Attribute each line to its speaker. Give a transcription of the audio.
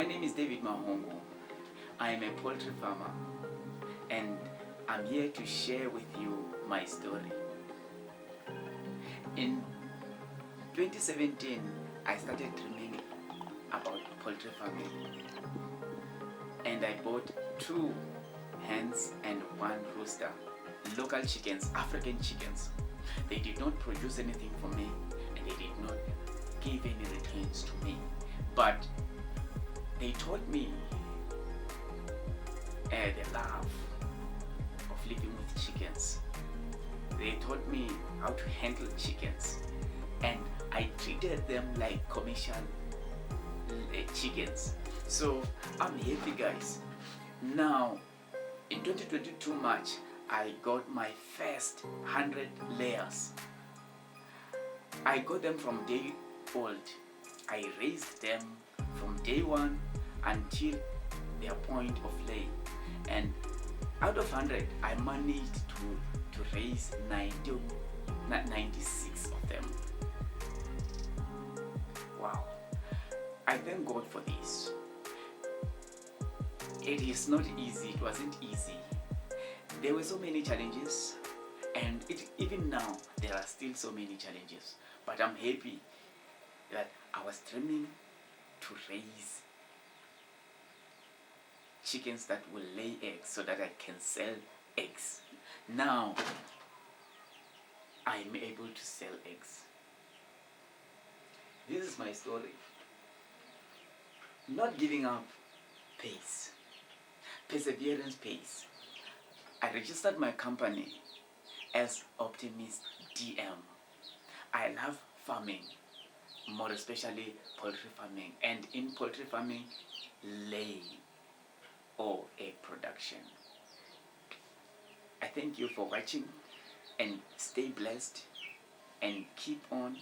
Speaker 1: My name is David Mahongo. I am a poultry farmer and I'm here to share with you my story. In 2017, I started dreaming about poultry farming and I bought 2 hens and 1 rooster, local chickens, African chickens. They did not produce anything for me and they did not give any returns to me, but they taught me the love of living with chickens. They taught me how to handle chickens and I treated them like commercial chickens. So I'm happy, guys. Now in 2022 March, I got my first 100 layers. I got them from day old. I raised them from day 1 until their point of lay, and out of 100 I managed to raise 96 of them. Wow, I thank God for this. It is not easy, it wasn't easy. There were so many challenges, and even now there are still so many challenges, but I'm happy that I was dreaming to raise chickens that will lay eggs so that I can sell eggs. Now I'm able to sell eggs. This is my story. Not giving up pays. Perseverance pays. I registered my company as OPTIMIST DM. I love farming, more especially poultry farming, and in poultry farming, laying or egg production. I thank you for watching and stay blessed and keep on